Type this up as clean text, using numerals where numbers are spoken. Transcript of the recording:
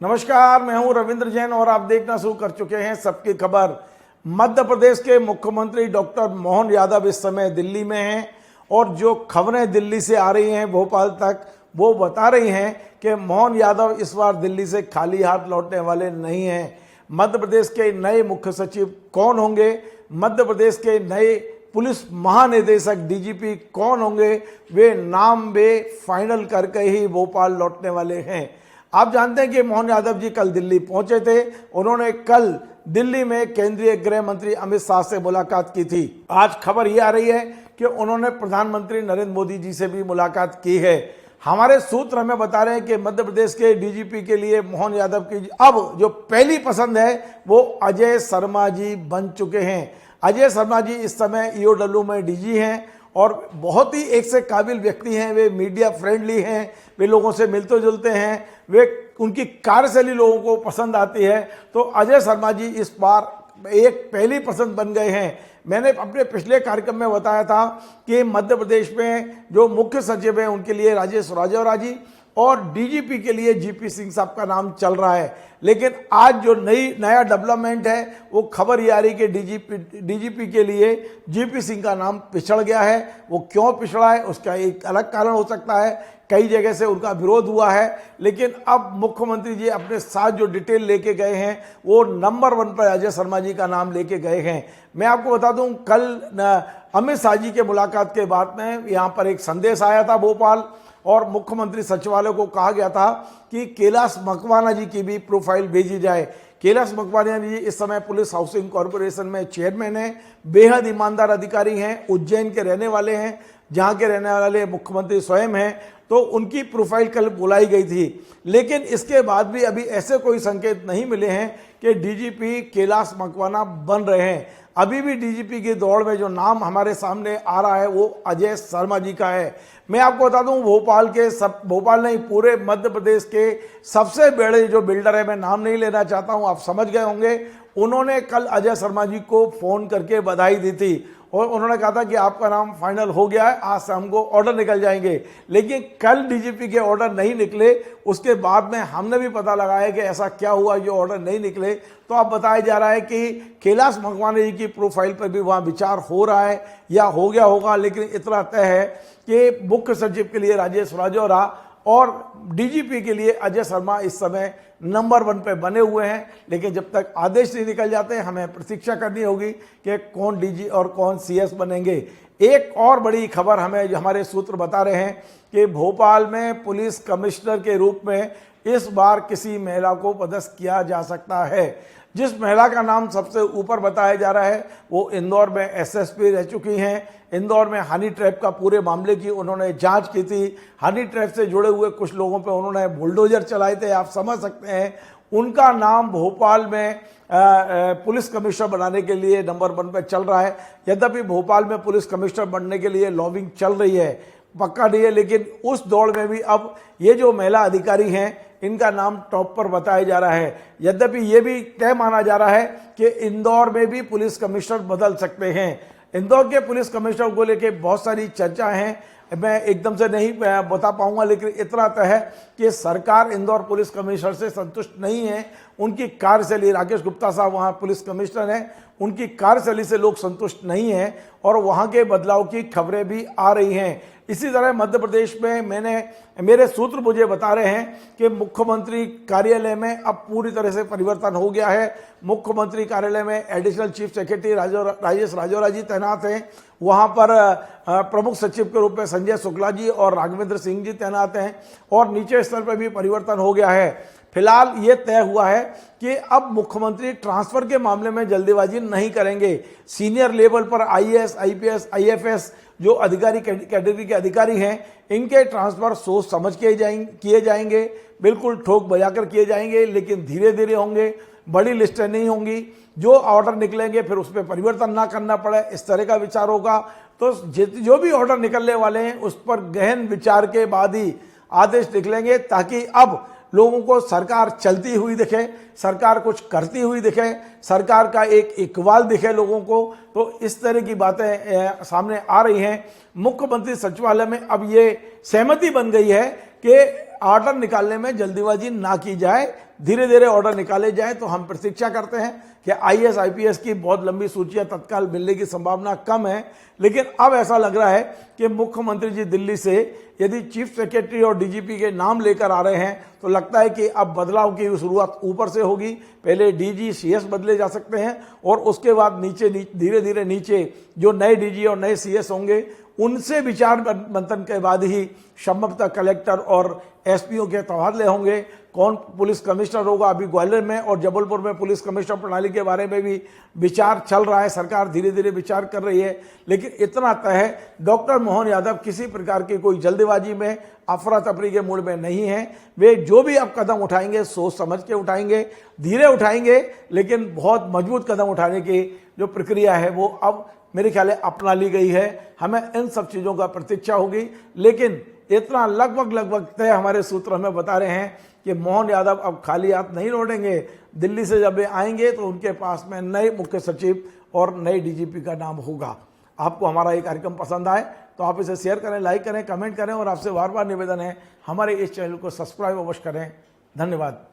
नमस्कार, मैं हूं रविंद्र जैन और आप देखना शुरू कर चुके हैं सबकी खबर। मध्य प्रदेश के मुख्यमंत्री डॉक्टर मोहन यादव इस समय दिल्ली में हैं और जो खबरें दिल्ली से आ रही हैं भोपाल तक, वो बता रही हैं कि मोहन यादव इस बार दिल्ली से खाली हाथ लौटने वाले नहीं हैं। मध्य प्रदेश के नए मुख्य सचिव कौन होंगे, मध्य प्रदेश के नए पुलिस महानिदेशक डीजीपी कौन होंगे, वे नाम वे फाइनल करके ही भोपाल लौटने वाले हैं। आप जानते हैं कि मोहन यादव जी कल दिल्ली पहुंचे थे। उन्होंने कल दिल्ली में केंद्रीय गृह मंत्री अमित शाह से मुलाकात की थी। आज खबर ये आ रही है कि उन्होंने प्रधानमंत्री नरेंद्र मोदी जी से भी मुलाकात की है। हमारे सूत्र हमें बता रहे हैं कि मध्य प्रदेश के डीजीपी के लिए मोहन यादव की अब जो पहली पसंद है वो अजय शर्मा जी बन चुके हैं। अजय शर्मा जी इस समय ईओडब्ल्यू में डीजी हैं और बहुत ही एक से काबिल व्यक्ति हैं। वे मीडिया फ्रेंडली हैं, वे लोगों से मिलते जुलते हैं, वे उनकी कार्यशैली लोगों को पसंद आती है। तो अजय शर्मा जी इस बार एक पहली पसंद बन गए हैं। मैंने अपने पिछले कार्यक्रम में बताया था कि मध्य प्रदेश में जो मुख्य सचिव हैं उनके लिए राजेश राजौरा जी और डीजीपी के लिए जीपी सिंह साहब का नाम चल रहा है। लेकिन आज जो नया डेवलपमेंट है वो खबर ये आ रही कि डीजीपी के लिए जीपी सिंह का नाम पिछड़ गया है। वो क्यों पिछड़ा है उसका एक अलग कारण हो सकता है, कई जगह से उनका विरोध हुआ है। लेकिन अब मुख्यमंत्री जी अपने साथ जो डिटेल लेके गए हैं वो नंबर 1 पर अजय शर्मा जी का नाम लेके गए हैं। मैं आपको बता दूं, कल अमित शाह जी के मुलाकात के बाद में यहाँ पर एक संदेश आया था भोपाल और मुख्यमंत्री सचिवालय को कहा गया था कि कैलाश मकवाना जी की भी प्रोफाइल भेजी जाए। कैलाश मकवाना जी इस समय पुलिस हाउसिंग कॉरपोरेशन में चेयरमैन हैं, बेहद ईमानदार अधिकारी हैं, उज्जैन के रहने वाले हैं, जहां के रहने वाले मुख्यमंत्री स्वयं हैं। तो उनकी प्रोफाइल कल बुलाई गई थी। लेकिन इसके बाद भी अभी ऐसे कोई संकेत नहीं मिले हैं कि डीजीपी कैलाश मकवाना बन रहे हैं। अभी भी डीजीपी की दौड़ में जो नाम हमारे सामने आ रहा है वो अजय शर्मा जी का है। मैं आपको बता दूं, भोपाल नहीं पूरे मध्य प्रदेश के सबसे बड़े जो बिल्डर है, मैं नाम नहीं लेना चाहता हूं, आप समझ गए होंगे, उन्होंने कल अजय शर्मा जी को फोन करके बधाई दी थी और उन्होंने कहा था कि आपका नाम फाइनल हो गया है, आज से हमको ऑर्डर निकल जाएंगे। लेकिन कल डीजीपी के ऑर्डर नहीं निकले। उसके बाद में हमने भी पता लगाया कि ऐसा क्या हुआ जो ऑर्डर नहीं निकले। तो अब बताया जा रहा है कि कैलाश मकवाना जी की प्रोफाइल पर भी वहाँ विचार हो रहा है या हो गया होगा। लेकिन इतना तय है कि मुख्य सचिव के लिए राजेश राजौरा और डीजीपी के लिए अजय शर्मा इस समय नंबर 1 पे बने हुए हैं। लेकिन जब तक आदेश नहीं निकल जाते हमें प्रतीक्षा करनी होगी कि कौन डीजी और कौन सीएस बनेंगे। एक और बड़ी खबर हमें हमारे सूत्र बता रहे हैं कि भोपाल में पुलिस कमिश्नर के रूप में इस बार किसी महिला को पदस्थ किया जा सकता है। जिस महिला का नाम सबसे ऊपर बताया जा रहा है वो इंदौर में एसएसपी रह चुकी हैं। इंदौर में हनी ट्रैप का पूरे मामले की उन्होंने जांच की थी। हनी ट्रैप से जुड़े हुए कुछ लोगों पे उन्होंने बुलडोजर चलाए थे, आप समझ सकते हैं। उनका नाम भोपाल में पुलिस कमिश्नर बनाने के लिए नंबर 1 पे चल रहा है। यद्यपि भोपाल में पुलिस कमिश्नर बनने के लिए लॉबिंग चल रही है, पक्का नहीं है, लेकिन उस दौड़ में भी अब ये जो महिला अधिकारी हैं इनका नाम टॉप पर बताया जा रहा है। यद्यपि ये भी तय माना जा रहा है कि इंदौर में भी पुलिस कमिश्नर बदल सकते हैं। इंदौर के पुलिस कमिश्नर को लेकर बहुत सारी चर्चा है, मैं एकदम से नहीं बता पाऊंगा। लेकिन इतना तय है कि सरकार इंदौर पुलिस कमिश्नर से संतुष्ट नहीं है। उनकी कार्यशैली, राकेश गुप्ता साहब वहाँ पुलिस कमिश्नर हैं, उनकी कार्यशैली से लोग संतुष्ट नहीं हैं और वहाँ के बदलाव की खबरें भी आ रही हैं। इसी तरह मध्य प्रदेश में मेरे सूत्र मुझे बता रहे हैं कि मुख्यमंत्री कार्यालय में अब पूरी तरह से परिवर्तन हो गया है। मुख्यमंत्री कार्यालय में additional chief secretary Rajesh Rajora ji तैनात हैं। वहाँ पर प्रमुख सचिव के रूप में संजय शुक्ला जी और राघवेंद्र सिंह जी तैनात हैं और नीचे स्तर पर भी परिवर्तन हो गया है। फिलहाल ये तय हुआ है कि अब मुख्यमंत्री ट्रांसफर के मामले में जल्दीबाजी नहीं करेंगे। सीनियर लेवल पर आईएएस, आईपीएस, आईएफएस जो अधिकारी कैटेगरी के अधिकारी हैं इनके ट्रांसफर सोच समझ के किए जाएंगे, बिल्कुल ठोक बजाकर किए जाएंगे, लेकिन धीरे धीरे होंगे, बड़ी लिस्टें नहीं होंगी। जो ऑर्डर निकलेंगे फिर उस पर परिवर्तन ना करना पड़े, इस तरह का विचार होगा। तो जो भी ऑर्डर निकलने वाले हैं उस पर गहन विचार के बाद ही आदेश निकलेंगे, ताकि अब लोगों को सरकार चलती हुई दिखे, सरकार कुछ करती हुई दिखे, सरकार का एक इकबाल दिखे लोगों को। तो इस तरह की बातें सामने आ रही हैं। मुख्यमंत्री सचिवालय में अब ये सहमति बन गई है कि ऑर्डर निकालने में जल्दीबाजी ना की जाए, धीरे धीरे ऑर्डर निकाले जाए। तो हम प्रतीक्षा करते हैं कि आईएएस आईपीएस की बहुत लंबी सूचियां तत्काल मिलने की संभावना कम है, लेकिन अब ऐसा लग रहा है कि मुख्यमंत्री जी दिल्ली से यदि चीफ सेक्रेटरी और डीजीपी के नाम लेकर आ रहे हैं तो लगता है कि अब बदलाव की शुरुआत ऊपर से होगी। पहले डीजी सीएस बदले जा सकते हैं और उसके बाद नीचे धीरे धीरे नीचे जो नए डीजी और नए सीएस होंगे उनसे विचार मंथन के बाद ही संभवतः कलेक्टर और एसपीओ के तबादले होंगे। कौन पुलिस कमिश्नर होगा, अभी ग्वालियर में और जबलपुर में पुलिस कमिश्नर प्रणाली के बारे में भी विचार चल रहा है, सरकार धीरे धीरे विचार कर रही है। लेकिन इतना तय है, डॉक्टर मोहन यादव किसी प्रकार की कोई जल्दबाजी में, अफरा तफरी के मूड में नहीं है। वे जो भी अब कदम उठाएंगे सोच समझ के उठाएंगे, धीरे उठाएंगे, लेकिन बहुत मजबूत कदम उठाने की जो प्रक्रिया है वो अब मेरे ख्याल अपना ली गई है। हमें इन सब चीज़ों का प्रतीक्षा होगी, लेकिन इतना लगभग तय हमारे सूत्र हमें बता रहे हैं कि मोहन यादव अब खाली हाथ नहीं लौटेंगे। दिल्ली से जब वे आएंगे तो उनके पास में नए मुख्य सचिव और नए डीजीपी का नाम होगा। आपको हमारा ये कार्यक्रम पसंद आए तो आप इसे शेयर करें, लाइक करें, कमेंट करें और आपसे बार बार निवेदन है हमारे इस चैनल को सब्सक्राइब अवश्य करें। धन्यवाद।